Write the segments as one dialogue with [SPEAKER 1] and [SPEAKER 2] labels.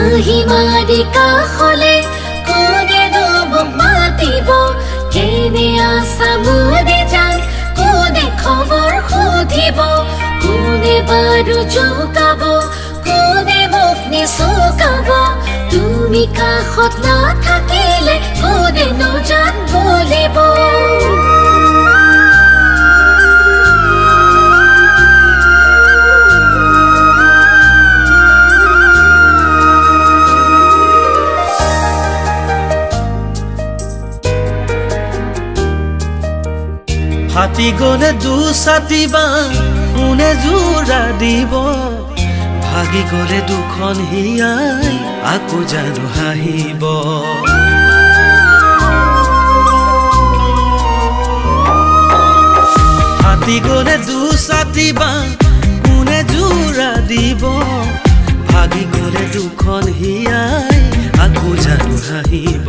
[SPEAKER 1] হাঁহি মাৰি কাষলে কোনেনো মোক মাতিব কেনে আছা মোৰে জান কোনে খবৰ সুধিব কোনে বাৰু জোকাব কোনে মোক নিচুকাব তুমি কাষত নাথাকিলে কোনেনো জান বলিব
[SPEAKER 2] হাতি গলে দুছাতি বা কোনে জোৰা দিব ভাগি গলে দুখন হিয়াই আকৌ জানো হাঁহিব হাতি গলে দুছাতি বা কোনে জোৰা দিব ভাগি গলে দুখন হিয়াই আকৌ জানো হাঁহিব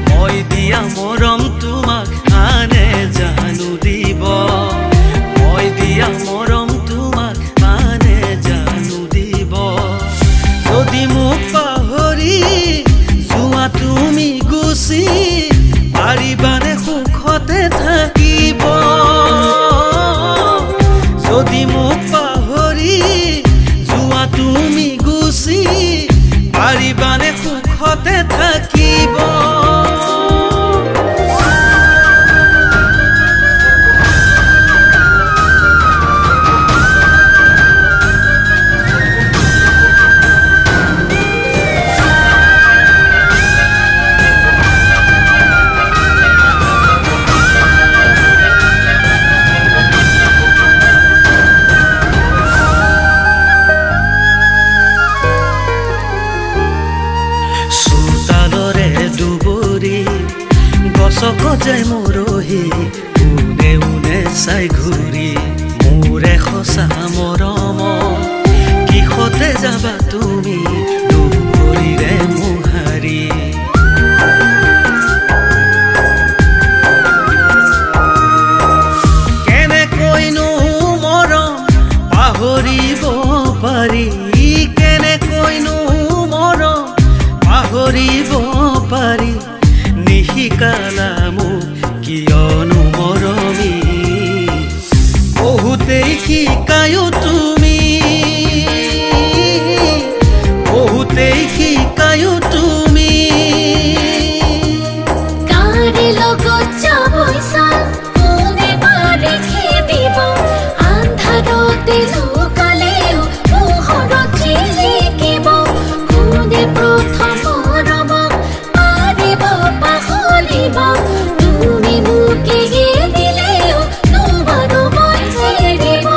[SPEAKER 2] মই দিয়া মৰম তোমাক আনে জানো দিব মই দিয়া মৰম তোমাক আনে জানো দিব যদি মোক পাহৰি যোৱা তুমি গুচি পাৰিবানে সুখতে থাকিব যদি মোক পাহৰি যোৱা তুমি গুচি পাৰিবানে সুখতে থাকিব গছকজে মৰহি উনে উনে চাই ঘূৰি মোৰে সঁচা মৰম কিহতে যাবা তুমি দুভৰিৰে মোহাৰি কেনেকৈনো মৰম পাহৰিব পাৰি কেনেকৈনো মৰম পাহৰিব পাৰি নিশিকালা মোক কিয়নো মৰমি বহুতেই শিকায়ো তুমি বহুতেই শিকায়ো তুমি
[SPEAKER 1] কাৰে লগত যাবইছা কোনে পাৰে খেদিব আন্ধাৰতে লুকালেও পোহৰত জিলিকিব কোনে প্ৰথম তুমি মোকে দিলেও নোৱাৰো মই এৰিব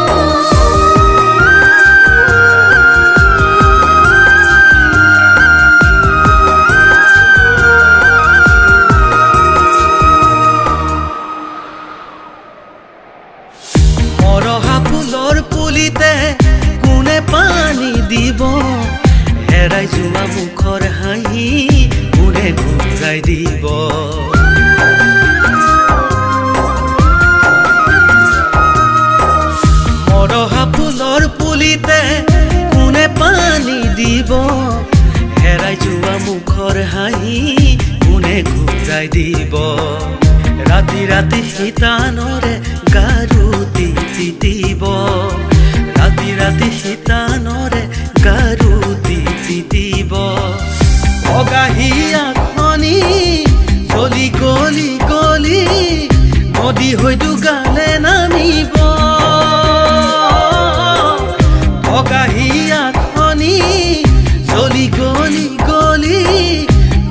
[SPEAKER 2] মৰহা ফুলৰ পুলিতে কোনে পানী দিব হেৰাই যোৱা মুখৰ হাঁহি কোনে ঘূৰাই দিব মৰহা ফুলৰ পুলিতে কোনে পানী দিব হেৰাই যোৱা মুখৰ হাঁহি কোনে ঘূৰাই দিব ৰাতি ৰাতি শীতানৰে গাৰু তিতিব ৰাতি ৰাতি শীতানৰে গাৰু তিতিব অগাহিয়া খনি চলি গলি গলি নদী হয়তো গালে নামিব অগাহিয়া খনি চলি গলি গলি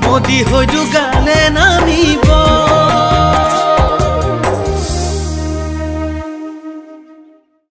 [SPEAKER 2] নদী হয়তো গালে নামিব